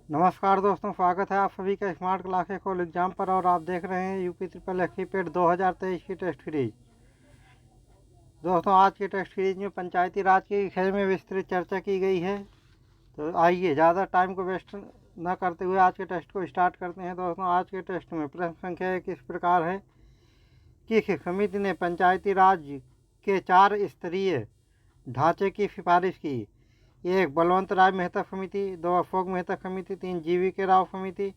नमस्कार दोस्तों, स्वागत है आप सभी का स्मार्ट क्लास कॉल एग्जाम पर। और आप देख रहे हैं यूपी ट्रिपल एससी पेट 2023 की टेस्ट सीरीज। दोस्तों, आज की टेस्ट सीरीज में पंचायती राज के विषय में विस्तृत चर्चा की गई है। तो आइए ज़्यादा टाइम को वेस्ट न करते हुए आज के टेस्ट को स्टार्ट करते हैं। दोस्तों, आज के टेस्ट में प्रश्न संख्या इस प्रकार है कि समिति ने पंचायती राज के 4 स्तरीय ढांचे की सिफारिश की। 1 बलवंत राय मेहता समिति, 2 अशोक मेहता समिति, 3 GV राव समिति,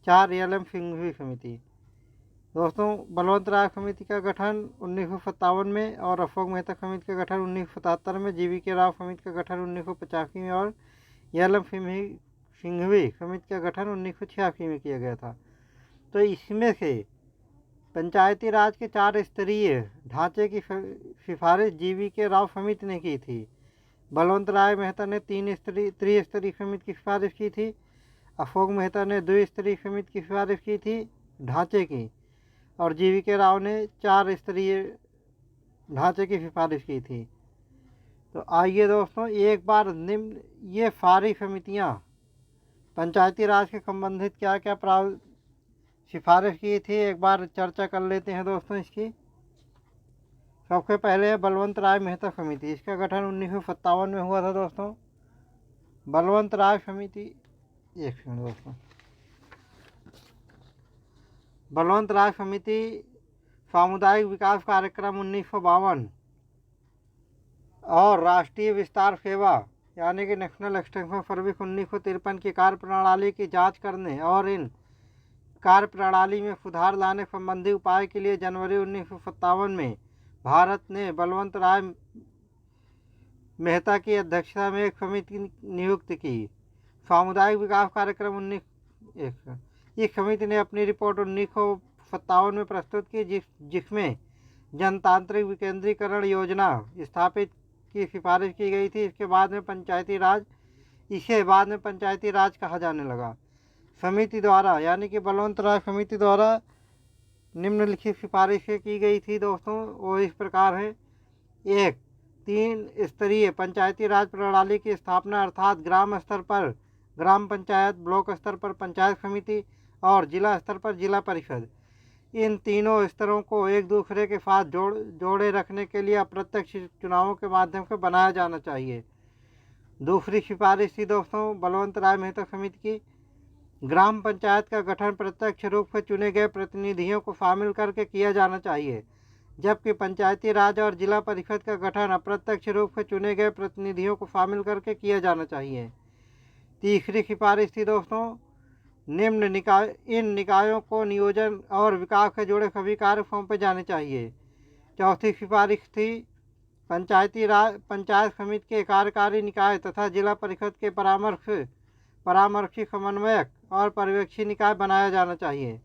4 LM सिंघवी समिति। दोस्तों, बलवंत राय समिति का गठन 1957 में और अशोक मेहता समिति का गठन 1977 में, GV राव समिति का गठन 1985 में और LM सिंघवी समिति का गठन 1986 में किया गया था। तो इसमें से पंचायती राज के 4 स्तरीय ढांचे की सिफारिश GV राव समिति ने की थी। बलवंत राय मेहता ने त्रिस्तरीय समिति की सिफारिश की थी। अशोक मेहता ने द्विस्तरीय समिति की सिफारिश की थी ढांचे की, और GV राव ने 4 स्तरीय ढांचे की सिफारिश की थी। तो आइए दोस्तों, एक बार निम्न ये सारी समितियां पंचायती राज के संबंधित क्या क्या सिफारिश की थी एक बार चर्चा कर लेते हैं दोस्तों इसकी। सबसे पहले है बलवंत राय मेहता समिति। इसका गठन 1957 में हुआ था दोस्तों। बलवंत राय समिति, एक सेकंड दोस्तों, बलवंत राय समिति सामुदायिक विकास कार्यक्रम 1952 और राष्ट्रीय विस्तार सेवा यानी कि नेशनल एक्सटेंशन सर्विस 1953 की कार्य प्रणाली की जांच करने और इन कार्य प्रणाली में सुधार लाने संबंधी उपाय के लिए जनवरी 1957 में भारत ने बलवंत राय मेहता की अध्यक्षता में एक समिति नियुक्त की। सामुदायिक विकास कार्यक्रम 19 इस समिति ने अपनी रिपोर्ट 1957 में प्रस्तुत की, जिसमें जनतांत्रिक विकेंद्रीकरण योजना स्थापित की सिफारिश की गई थी। इसे बाद में पंचायती राज कहा जाने लगा। समिति द्वारा यानी कि बलवंत राय समिति द्वारा निम्नलिखित सिफारिशें की गई थी दोस्तों, वो इस प्रकार है। 1 3 स्तरीय पंचायती राज प्रणाली की स्थापना, अर्थात ग्राम स्तर पर ग्राम पंचायत, ब्लॉक स्तर पर पंचायत समिति और जिला स्तर पर जिला परिषद। इन तीनों स्तरों को एक दूसरे के साथ जोड़े रखने के लिए अप्रत्यक्ष चुनावों के माध्यम से बनाया जाना चाहिए। दूसरी सिफारिश थी दोस्तों बलवंत राय मेहता समिति की, ग्राम पंचायत का गठन प्रत्यक्ष रूप से चुने गए प्रतिनिधियों को शामिल करके किया जाना चाहिए, जबकि पंचायती राज और जिला परिषद का गठन अप्रत्यक्ष रूप से चुने गए प्रतिनिधियों को शामिल करके किया जाना चाहिए। तीसरी सिफारिश थी दोस्तों, इन निकायों को नियोजन और विकास से जुड़े सभी कार्य सौंपे जाने चाहिए। चौथी सिफारिश थी पंचायत समिति के कार्यकारी निकाय तथा जिला परिषद के परामर्शी समन्वयक और पर्यवेक्षी निकाय बनाया जाना चाहिए।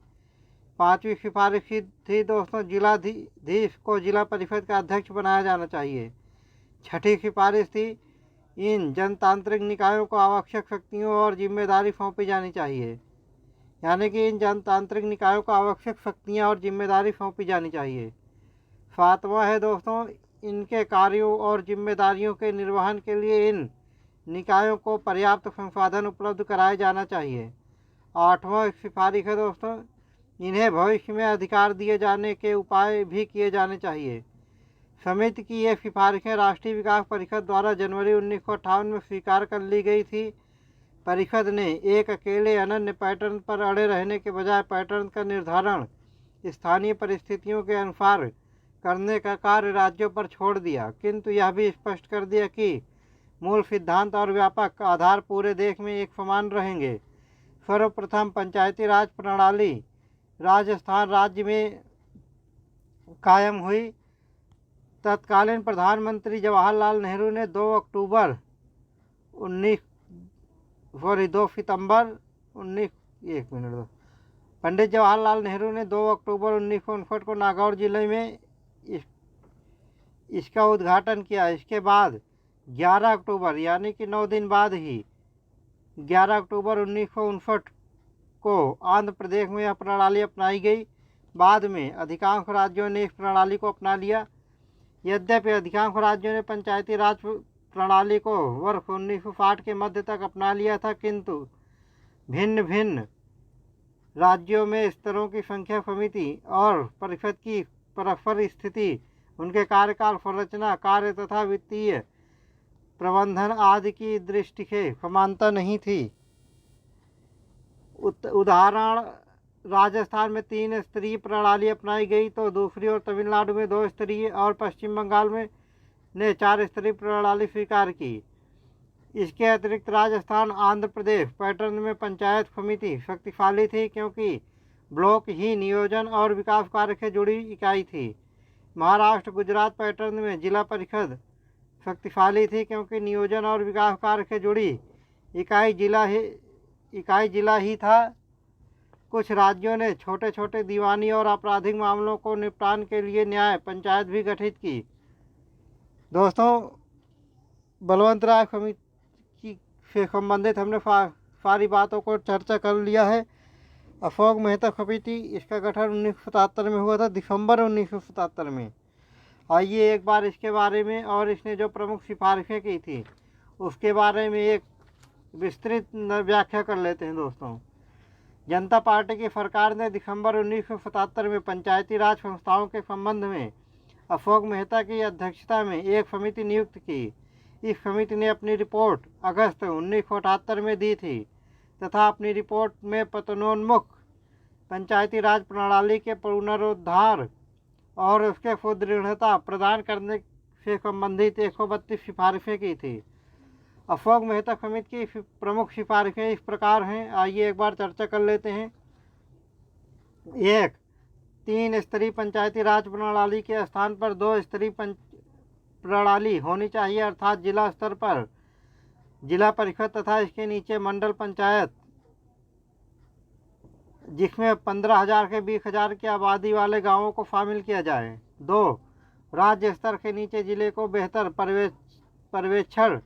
पांचवी सिफारिश थी दोस्तों, जिलाधीश को जिला परिषद का अध्यक्ष बनाया जाना चाहिए। छठी सिफारिश थी, इन जनतांत्रिक निकायों को आवश्यक शक्तियों और जिम्मेदारी सौंपी जानी चाहिए, यानी कि इन जनतांत्रिक निकायों को आवश्यक शक्तियाँ और जिम्मेदारी सौंपी जानी चाहिए। सातवां है दोस्तों, इनके कार्यों और जिम्मेदारियों के निर्वहन के लिए इन निकायों को पर्याप्त संसाधन उपलब्ध कराया जाना चाहिए। आठवां सिफारिश है दोस्तों, इन्हें भविष्य में अधिकार दिए जाने के उपाय भी किए जाने चाहिए। समिति की ये सिफारिशें राष्ट्रीय विकास परिषद द्वारा जनवरी 1958 में स्वीकार कर ली गई थी। परिषद ने एक अकेले अनन्य पैटर्न पर अड़े रहने के बजाय पैटर्न का निर्धारण स्थानीय परिस्थितियों के अनुसार करने का कार्य राज्यों पर छोड़ दिया, किंतु यह भी स्पष्ट कर दिया कि मूल सिद्धांत और व्यापक आधार पूरे देश में एक समान रहेंगे। सर्वप्रथम पंचायती राज प्रणाली राजस्थान राज्य में कायम हुई। तत्कालीन प्रधानमंत्री जवाहरलाल नेहरू ने 2 सितंबर 19 पंडित जवाहरलाल नेहरू ने 2 अक्टूबर 1959 को नागौर जिले में इसका उद्घाटन किया। इसके बाद 11 अक्टूबर यानी कि 9 दिन बाद ही 11 अक्टूबर 1959 को आंध्र प्रदेश में यह प्रणाली अपनाई गई। बाद में अधिकांश राज्यों ने इस प्रणाली को अपना लिया। यद्यपि अधिकांश राज्यों ने पंचायती राज प्रणाली को वर्ष 1960 के मध्य तक अपना लिया था, किंतु भिन्न भिन्न राज्यों में स्तरों की संख्या समिति और परिषद की परस्पर स्थिति, उनके कार्यकाल, संरचना, कार्य तथा वित्तीय प्रबंधन आदि की दृष्टि से समानता नहीं थी। उदाहरण, राजस्थान में 3 स्तरीय प्रणाली अपनाई गई तो दूसरी ओर तमिलनाडु में 2 स्तरीय और पश्चिम बंगाल में ने 4 स्तरीय प्रणाली स्वीकार की। इसके अतिरिक्त राजस्थान आंध्र प्रदेश पैटर्न में पंचायत समिति शक्तिशाली थी क्योंकि ब्लॉक ही नियोजन और विकास कार्य से जुड़ी इकाई थी। महाराष्ट्र गुजरात पैटर्न में जिला परिषद शक्तिशाली थी क्योंकि नियोजन और विकास कार्य से जुड़ी इकाई जिला ही था। कुछ राज्यों ने छोटे छोटे दीवानी और आपराधिक मामलों को निपटान के लिए न्याय पंचायत भी गठित की। दोस्तों, बलवंत राय समिति से संबंधित हमने सारी बातों को चर्चा कर लिया है। अशोक मेहता समिति, इसका गठन 1977 में हुआ था, दिसंबर 1977 में। आइए एक बार इसके बारे में और इसने जो प्रमुख सिफारिशें की थी उसके बारे में एक विस्तृत व्याख्या कर लेते हैं। दोस्तों, जनता पार्टी की सरकार ने दिसंबर 1977 में पंचायती राज संस्थाओं के संबंध में अशोक मेहता की अध्यक्षता में एक समिति नियुक्त की। इस समिति ने अपनी रिपोर्ट अगस्त 1978 में दी थी तथा अपनी रिपोर्ट में पतनोन्मुख पंचायती राज प्रणाली के पुनरुद्धार और उसके सुदृढ़ता प्रदान करने से संबंधित 132 सिफारिशें की थी। अशोक मेहता समिति की प्रमुख सिफारिशें इस प्रकार हैं, आइए एक बार चर्चा कर लेते हैं। 1. 3 स्तरीय पंचायती राज प्रणाली के स्थान पर 2 स्तरीय प्रणाली होनी चाहिए, अर्थात जिला स्तर पर जिला परिषद तथा इसके नीचे मंडल पंचायत, जिसमें 15,000 से 20,000 की आबादी वाले गांवों को शामिल किया जाए। 2. राज्य स्तर के नीचे जिले को बेहतर पर्यवेक्षण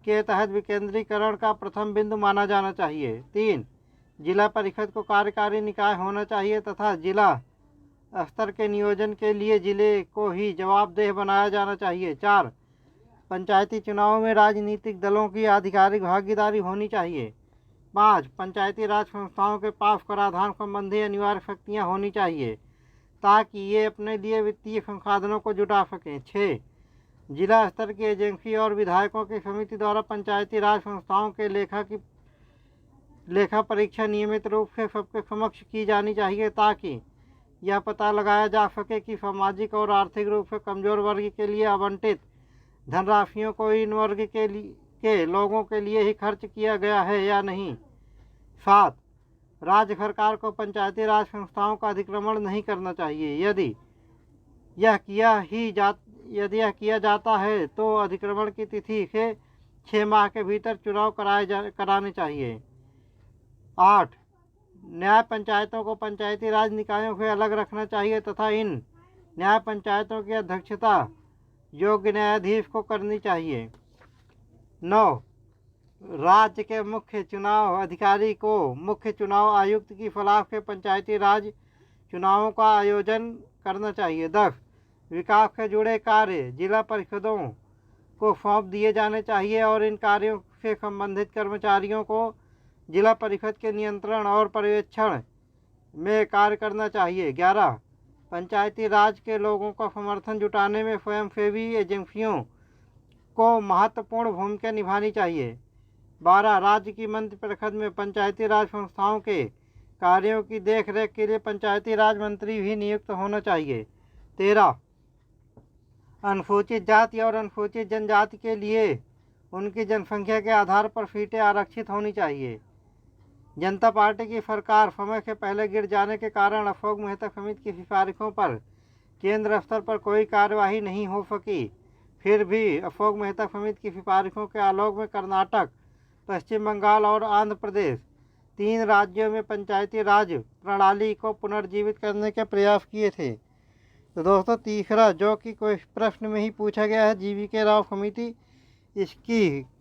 के तहत विकेंद्रीकरण का प्रथम बिंदु माना जाना चाहिए। 3. जिला परिषद को कार्यकारी निकाय होना चाहिए तथा जिला स्तर के नियोजन के लिए जिले को ही जवाबदेह बनाया जाना चाहिए। 4. पंचायती चुनावों में राजनीतिक दलों की आधिकारिक भागीदारी होनी चाहिए। 5. पंचायती राज संस्थाओं के पास कराधान संबंधी अनिवार्य शक्तियाँ होनी चाहिए ताकि ये अपने लिए वित्तीय संसाधनों को जुटा सकें। 6. जिला स्तर की एजेंसी और विधायकों की समिति द्वारा पंचायती राज संस्थाओं के लेखा परीक्षा नियमित रूप से सबके समक्ष की जानी चाहिए ताकि यह पता लगाया जा सके कि सामाजिक और आर्थिक रूप से कमजोर वर्ग के लिए आवंटित धनराशियों को इन वर्ग के लोगों के लिए ही खर्च किया गया है या नहीं। 7. राज्य सरकार को पंचायती राज संस्थाओं का अतिक्रमण नहीं करना चाहिए। यदि यह किया जाता है तो अधिक्रमण की तिथि से 6 माह के भीतर चुनाव कराने चाहिए। 8. न्याय पंचायतों को पंचायती राज निकायों से अलग रखना चाहिए तथा इन न्याय पंचायतों की अध्यक्षता योग्य न्यायाधीश को करनी चाहिए। 9. राज्य के मुख्य चुनाव अधिकारी को मुख्य चुनाव आयुक्त की सलाह से पंचायती राज चुनावों का आयोजन करना चाहिए। 10. विकास से जुड़े कार्य जिला परिषदों को सौंप दिए जाने चाहिए और इन कार्यों से संबंधित कर्मचारियों को जिला परिषद के नियंत्रण और पर्यवेक्षण में कार्य करना चाहिए। 11. पंचायती राज के लोगों का समर्थन जुटाने में स्वयंसेवी एजेंसियों को महत्वपूर्ण भूमिका निभानी चाहिए। 12. राज्य की मंत्रिपरिषद में पंचायती राज संस्थाओं के कार्यों की देखरेख के लिए पंचायती राज मंत्री भी नियुक्त होना चाहिए। 13. अनुसूचित जाति और अनुसूचित जनजाति के लिए उनकी जनसंख्या के आधार पर सीटें आरक्षित होनी चाहिए। जनता पार्टी की सरकार समय से पहले गिर जाने के कारण अशोक मेहता समिति की सिफारिशों पर केंद्र स्तर पर कोई कार्यवाही नहीं हो सकी। फिर भी अशोक मेहता समिति की सिफारिशों के आलोक में कर्नाटक, पश्चिम बंगाल और आंध्र प्रदेश 3 राज्यों में पंचायती राज प्रणाली को पुनर्जीवित करने के प्रयास किए थे। तो दोस्तों, तीसरा जो कि कोई प्रश्न में ही पूछा गया है, GV राव समिति,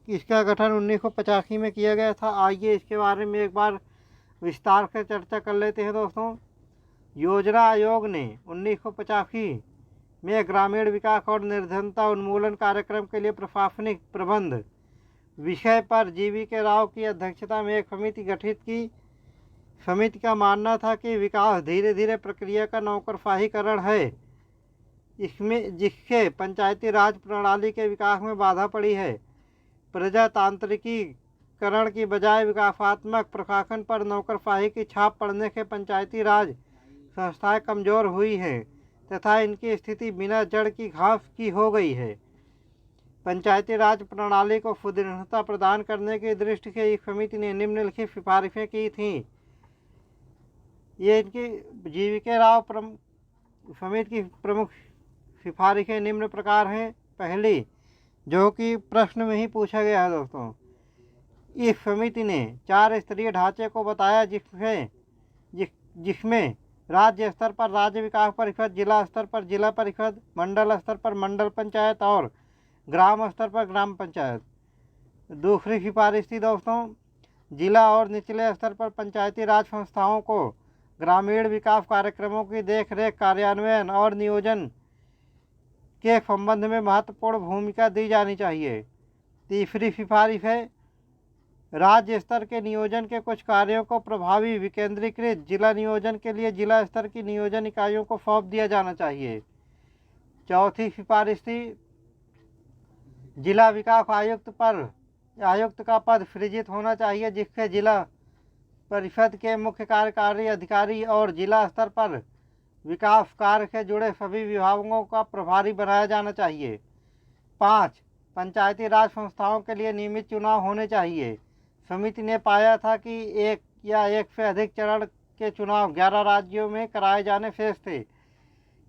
इसका गठन 1985 में किया गया था। आइए इसके बारे में एक बार विस्तार से चर्चा कर लेते हैं। दोस्तों, योजना आयोग ने 1985 में ग्रामीण विकास और निर्धनता उन्मूलन कार्यक्रम के लिए प्रशासनिक प्रबंध विषय पर GV.K. राव की अध्यक्षता में एक समिति गठित की। समिति का मानना था कि विकास धीरे धीरे प्रक्रिया का नौकरशाहीकरण है, जिससे पंचायती राज प्रणाली के विकास में बाधा पड़ी है। प्रजातांत्रिकीकरण की बजाय विकासात्मक प्रशासन पर नौकरशाही की छाप पड़ने से पंचायती राज संस्थाएं कमज़ोर हुई हैं तथा इनकी स्थिति बिना जड़ की घास की हो गई है। पंचायती राज प्रणाली को सुदृढ़ता प्रदान करने की दृष्टि से इस समिति ने निम्नलिखित सिफारिशें की थीं। ये इनकी GV.K. राव समिति की प्रमुख सिफारिशें निम्न प्रकार हैं। पहली, जो कि प्रश्न में ही पूछा गया है दोस्तों, इस समिति ने 4 स्तरीय ढांचे को बताया, जिसमें राज्य स्तर पर राज्य विकास परिषद, जिला स्तर पर जिला परिषद, मंडल स्तर पर मंडल पंचायत और ग्राम स्तर पर ग्राम पंचायत। दूसरी सिफारिश थी दोस्तों, जिला और निचले स्तर पर पंचायती राज संस्थाओं को ग्रामीण विकास कार्यक्रमों की देखरेख, कार्यान्वयन और नियोजन के संबंध में महत्वपूर्ण भूमिका दी जानी चाहिए। तीसरी सिफारिश है, राज्य स्तर के नियोजन के कुछ कार्यों को प्रभावी विकेंद्रीकृत जिला नियोजन के लिए जिला स्तर की नियोजन इकाइयों को सौंप दिया जाना चाहिए। चौथी सिफारिश थी, जिला विकास आयुक्त का पद सृजित होना चाहिए, जिससे जिला परिषद के मुख्य कार्यकारी अधिकारी और जिला स्तर पर विकास कार्य से जुड़े सभी विभागों का प्रभारी बनाया जाना चाहिए। 5. पंचायती राज संस्थाओं के लिए नियमित चुनाव होने चाहिए। समिति ने पाया था कि एक या एक से अधिक चरण के चुनाव 11 राज्यों में कराए जाने शेष थे।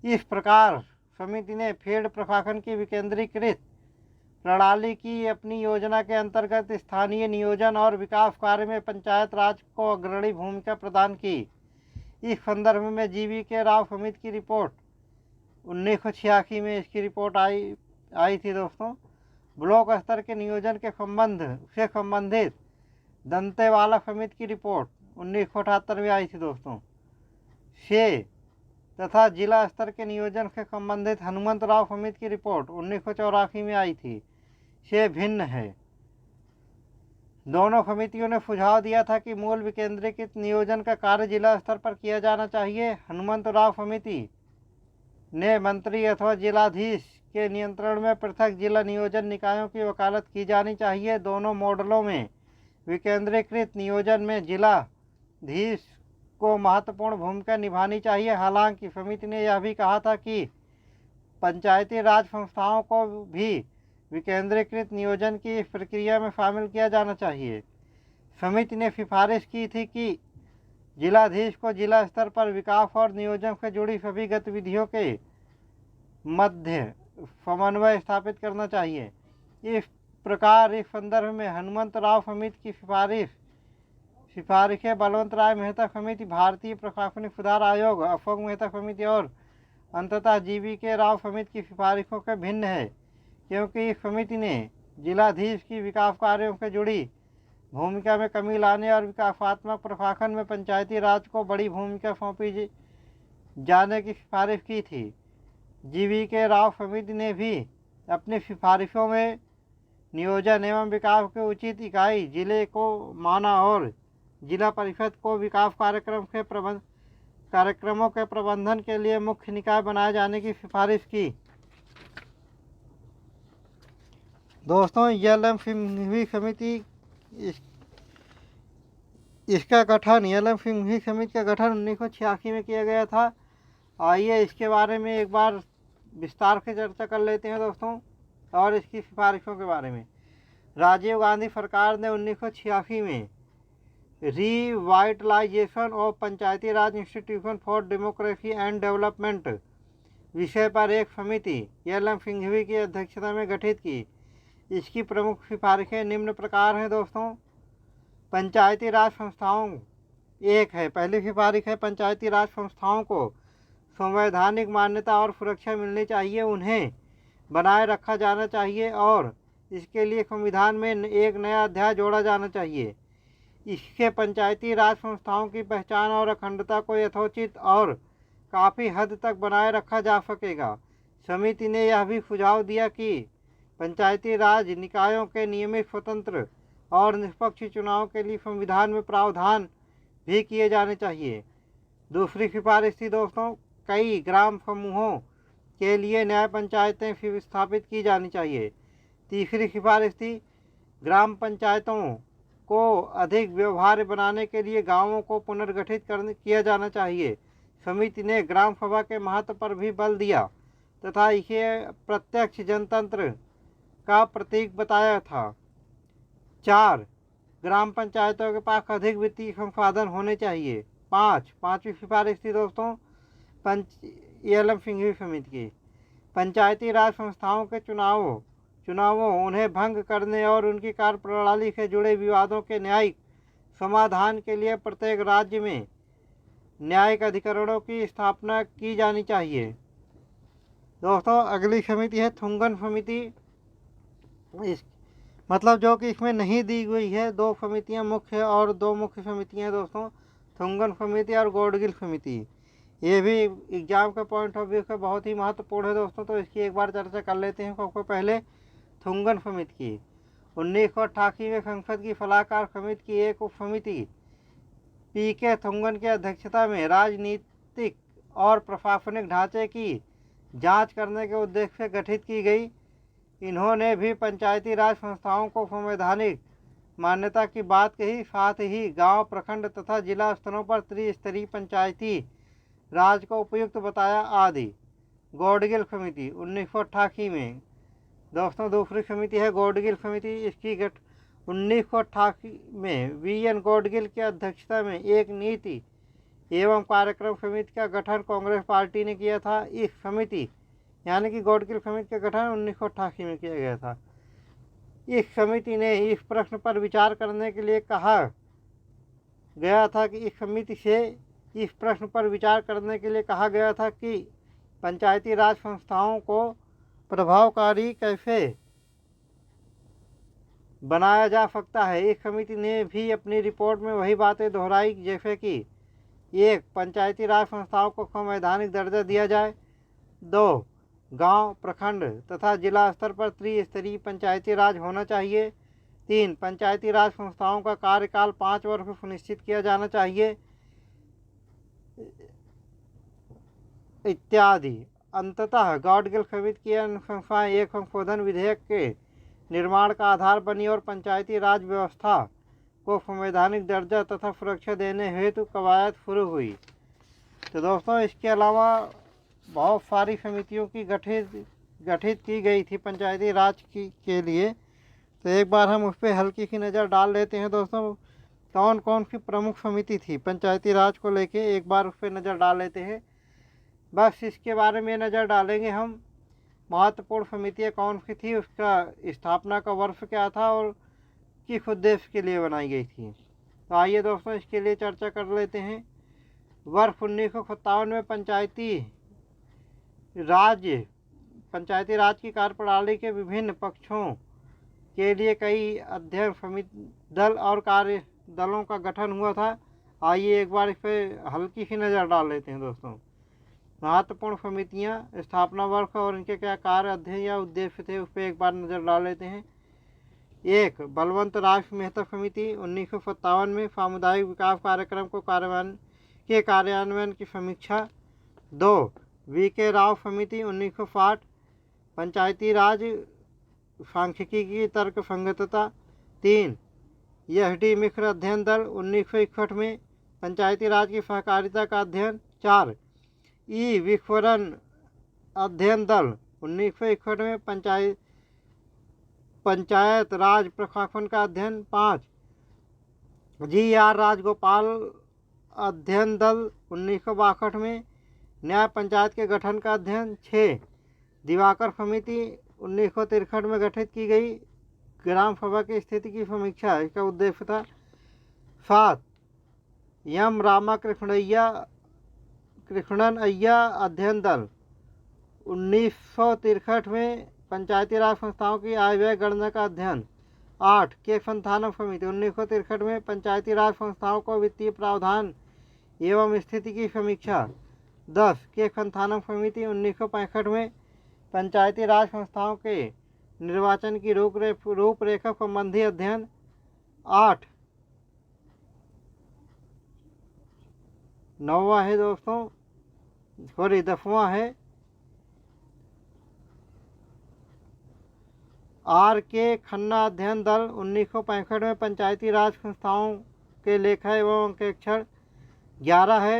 इस प्रकार समिति ने फील्ड प्रशासन की विकेंद्रीकृत प्रणाली की अपनी योजना के अंतर्गत स्थानीय नियोजन और विकास कार्य में पंचायत राज को अग्रणी भूमिका प्रदान की। इस संदर्भ में GV.K. राव समिति की रिपोर्ट 1986 में इसकी रिपोर्ट आई थी दोस्तों। ब्लॉक स्तर के नियोजन के संबंधित दंतेवाला समिति की रिपोर्ट 1978 में आई थी दोस्तों। तथा जिला स्तर के नियोजन से संबंधित हनुमंतराव समिति की रिपोर्ट 1984 में आई थी, से भिन्न है। दोनों समितियों ने सुझाव दिया था कि मूल विकेंद्रीकृत नियोजन का कार्य जिला स्तर पर किया जाना चाहिए। हनुमंतराव समिति ने मंत्री अथवा जिलाधीश के नियंत्रण में पृथक जिला नियोजन निकायों की वकालत की जानी चाहिए। दोनों मॉडलों में विकेंद्रीकृत नियोजन में जिलाधीश को महत्वपूर्ण भूमिका निभानी चाहिए। हालांकि समिति ने यह भी कहा था कि पंचायती राज संस्थाओं को भी विकेंद्रीकृत नियोजन की इस प्रक्रिया में शामिल किया जाना चाहिए। समिति ने सिफारिश की थी कि जिलाधीश को जिला स्तर पर विकास और नियोजन से जुड़ी सभी गतिविधियों के मध्य समन्वय स्थापित करना चाहिए। इस प्रकार इस संदर्भ में हनुमंतराव समिति की सिफारिशें बलवंत राय मेहता समिति, भारतीय प्रशासनिक सुधार आयोग, अशोक मेहता समिति और अंततः GV.K. राव समिति की सिफारिशों के भिन्न है, क्योंकि इस समिति ने जिलाधीश की विकास कार्यों से जुड़ी भूमिका में कमी लाने और विकासात्मक प्रशासन में पंचायती राज को बड़ी भूमिका सौंपी जाने की सिफारिश की थी। GV.K. राव समिति ने भी अपनी सिफारिशों में नियोजन एवं विकास के उचित इकाई जिले को माना और जिला परिषद को विकास कार्यक्रमों के प्रबंधन के लिए मुख्य निकाय बनाए जाने की सिफारिश की। दोस्तों, YLM सिंघवी समिति इसका गठन YLM सिंघवी समिति का गठन 1986 में किया गया था। आइए इसके बारे में एक बार विस्तार से चर्चा कर लेते हैं दोस्तों, और इसकी सिफारिशों के बारे में। राजीव गांधी सरकार ने 1986 में revitalisation of Panchayati Raj institution for democracy and development विषय पर एक समिति YLM सिंघवी की अध्यक्षता में गठित की। इसकी प्रमुख सिफारिशें निम्न प्रकार हैं दोस्तों। पंचायती राज संस्थाओं पहली सिफारिश है, पंचायती राज संस्थाओं को संवैधानिक मान्यता और सुरक्षा मिलनी चाहिए, उन्हें बनाए रखा जाना चाहिए और इसके लिए संविधान में एक नया अध्याय जोड़ा जाना चाहिए। इससे पंचायती राज संस्थाओं की पहचान और अखंडता को यथोचित और काफ़ी हद तक बनाए रखा जा सकेगा। समिति ने यह भी सुझाव दिया कि पंचायती राज निकायों के नियमित, स्वतंत्र और निष्पक्ष चुनाव के लिए संविधान में प्रावधान भी किए जाने चाहिए। दूसरी सिफारिश थी दोस्तों, कई ग्राम समूहों के लिए न्याय पंचायतें स्थापित की जानी चाहिए। तीसरी सिफारिश थी, ग्राम पंचायतों को अधिक व्यवहार्य बनाने के लिए गांवों को पुनर्गठित किया जाना चाहिए। समिति ने ग्राम सभा के महत्व पर भी बल दिया तथा इसे प्रत्यक्ष जनतंत्र का प्रतीक बताया था। 4. ग्राम पंचायतों के पास अधिक वित्तीय संसाधन होने चाहिए। 5. सिफारिश थी दोस्तों एलएम सिंघवी समिति की, पंचायती राज संस्थाओं के चुनावों उन्हें भंग करने और उनकी कार्यप्रणाली से जुड़े विवादों के न्यायिक समाधान के लिए प्रत्येक राज्य में न्यायिक अधिकरणों की स्थापना की जानी चाहिए। दोस्तों अगली समिति है थुंगन समिति। मतलब जो कि इसमें नहीं दी गई है, 2 समितियां मुख्य और 2 मुख्य समितियां दोस्तों, थुंगन समिति और गौडगिल समिति। ये भी एग्जाम के पॉइंट ऑफ व्यू से बहुत ही महत्वपूर्ण है दोस्तों, तो इसकी एक बार चर्चा कर लेते हैं। सबसे पहले थुंगन समिति की 1988 में संसद की सलाहकार समिति की एक उप समिति पीके थुंगन की अध्यक्षता में राजनीतिक और प्रशासनिक ढांचे की जांच करने के उद्देश्य से गठित की गई। इन्होंने भी पंचायती राज संस्थाओं को संवैधानिक मान्यता की बात कही, साथ ही गांव, प्रखंड तथा जिला स्तरों पर त्रिस्तरीय पंचायती राज को उपयुक्त बताया आदि। गौडगिल समिति 1988 में दोस्तों दूसरी समिति है गौडगिल समिति। इसकी 1988 में वीएन गौडगिल की अध्यक्षता में एक नीति एवं कार्यक्रम समिति का गठन कांग्रेस पार्टी ने किया था। इस समिति यानी कि गौडगिल समिति का गठन 1988 में किया गया था। इस समिति ने इस प्रश्न पर विचार करने के लिए कहा गया था कि इस प्रश्न पर विचार करने के लिए कहा गया था कि पंचायती राज संस्थाओं को प्रभावकारी कैसे बनाया जा सकता है। इस समिति ने भी अपनी रिपोर्ट में वही बातें दोहराई, जैसे कि 1. पंचायती राज संस्थाओं को संवैधानिक दर्जा दिया जाए। 2. गांव, प्रखंड तथा जिला स्तर पर त्रिस्तरीय पंचायती राज होना चाहिए। 3. पंचायती राज संस्थाओं का कार्यकाल 5 वर्ष सुनिश्चित किया जाना चाहिए इत्यादि। अंततः गौडगिल समिति की अनुशंसाएं एक संशोधन विधेयक के निर्माण का आधार बनी और पंचायती राज व्यवस्था को संवैधानिक दर्जा तथा सुरक्षा देने हेतु कवायद शुरू हुई। तो दोस्तों इसके अलावा बहुत सारी समितियों की गठित की गई थी पंचायती राज के लिए। तो एक बार हम उस पर हल्की सी नज़र डाल लेते हैं दोस्तों, कौन कौन सी प्रमुख समिति थी पंचायती राज को लेके, एक बार उस पर नज़र डाल लेते हैं। बस इसके बारे में नज़र डालेंगे हम। महत्वपूर्ण समितियाँ कौन सी थी, उसका स्थापना का वर्ष क्या था और किस उद्देश्य के लिए बनाई गई थी। तो आइए दोस्तों इसके लिए चर्चा कर लेते हैं। वर्ष 1957 में पंचायती राज की कार्यप्रणाली के विभिन्न पक्षों के लिए कई अध्ययन समिति दल और कार्य दलों का गठन हुआ था। आइए एक बार इस पर हल्की सी नज़र डाल लेते हैं दोस्तों। महत्वपूर्ण समितियां, स्थापना वर्ष और इनके क्या कार्य, अध्ययन या उद्देश्य थे, उस पर एक बार नज़र डाल लेते हैं। 1. बलवंत राष्ट्र मेहता समिति 1957 में सामुदायिक विकास कार्यक्रम को कार्यान्वयन की समीक्षा। 2. वीके राव समिति 1960 पंचायती राज सांख्यिकी की तर्क संगतता। 3. एस.डी. मिश्र अध्ययन दल 1961 में पंचायती राज की सहकारिता का अध्ययन। 4. ई विस्फोरण अध्ययन दल 1961 में पंचायत राज प्रशासन का अध्ययन। 5. जी.आर. राजगोपाल अध्ययन दल 1962 में न्याय पंचायत के गठन का अध्ययन। 6. दिवाकर समिति 1963 में गठित की गई, ग्राम सभा की स्थिति की समीक्षा इसका उद्देश्य था। 7. एम रामाकृष्णन अय्या अध्ययन दल 1963 में पंचायती राज संस्थाओं की आय व्यय गणना का अध्ययन। 8. के संथानम समिति 1963 में पंचायती राज संस्थाओं को वित्तीय प्रावधान एवं स्थिति की समीक्षा। 10. के संथानम समिति 1965 में पंचायती राज संस्थाओं के निर्वाचन की रूपरेखा संबंधी अध्ययन। 8 9वां है दोस्तों, सॉरी 10वां है R.K. खन्ना अध्ययन दल 1965 में पंचायती राज संस्थाओं के लेखा एवं अंकेक्षण। 11 है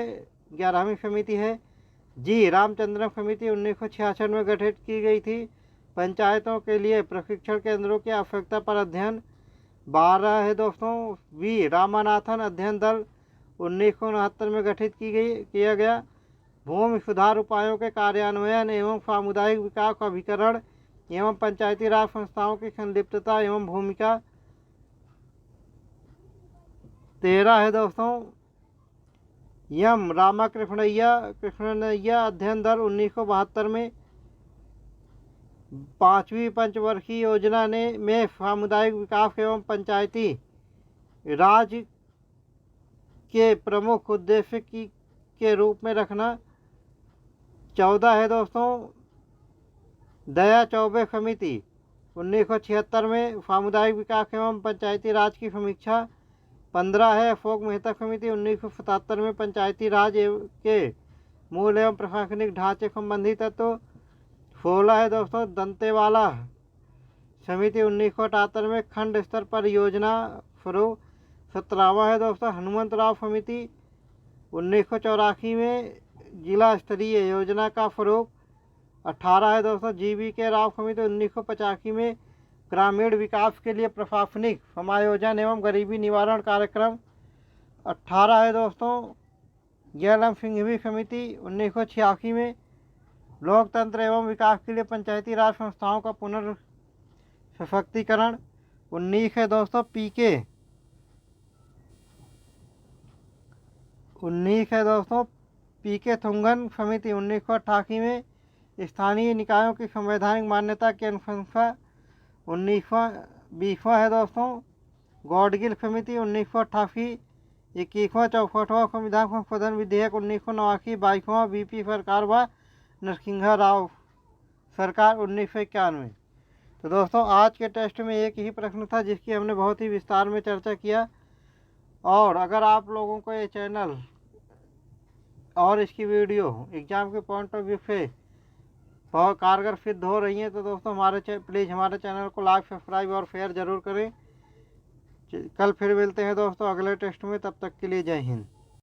11वीं समिति है जी रामचंद्रन समिति 1966 में गठित की गई थी, पंचायतों के लिए प्रशिक्षण केंद्रों की आवश्यकता पर अध्ययन। 12 है दोस्तों वी रामानाथन अध्ययन दल 1969 में गठित किया गया, भूमि सुधार उपायों के कार्यान्वयन एवं सामुदायिक विकास अभिकरण एवं पंचायती राज संस्थाओं की संलिप्तता एवं भूमिका। 13 है दोस्तों यम कृष्णनैया अध्ययन दल 1972 में 5वीं पंचवर्षीय योजना में सामुदायिक विकास एवं पंचायती राज के प्रमुख उद्देश्य के रूप में रखना। 14 है दोस्तों दया चौबे समिति 1976 में सामुदायिक विकास एवं पंचायती राज की समीक्षा। 15 है अशोक मेहता समिति 1977 में पंचायती राज के मूल एवं प्रशासनिक ढांचे संबंधी तत्व। 16 है दोस्तों दंतेवाला समिति 1978 में खंड स्तर पर योजना स्वरूप। 17वां है दोस्तों हनुमंतराव समिति 1984 में जिला स्तरीय योजना का स्वरूप। 18 है दोस्तों GV.K. राव समिति 1985 में ग्रामीण विकास के लिए प्रशासनिक समायोजन एवं गरीबी निवारण कार्यक्रम। 18 है दोस्तों JLM सिंघवी समिति 1986 में लोकतंत्र एवं विकास के लिए पंचायती राज संस्थाओं का पुनर्सशक्तिकरण। 19 है दोस्तों PK थुंगन समिति 1988 में स्थानीय निकायों की संवैधानिक मान्यता की अनुशंसा। 20वां है दोस्तों गौडगिल समिति 1988। 21वां 64वां संविधान संशोधन विधेयक 1989। 22वां BP सरकार व नरसिंह राव सरकार 1991। तो दोस्तों आज के टेस्ट में एक ही प्रश्न था जिसकी हमने बहुत ही विस्तार में चर्चा किया, और अगर आप लोगों को ये चैनल और इसकी वीडियो एग्ज़ाम के पॉइंट ऑफ व्यू से बहुत कारगर सिद्ध हो रही हैं तो दोस्तों प्लीज़ हमारे चैनल को लाइक सब्सक्राइब और शेयर ज़रूर करें। कल फिर मिलते हैं दोस्तों अगले टेस्ट में, तब तक के लिए जय हिंद।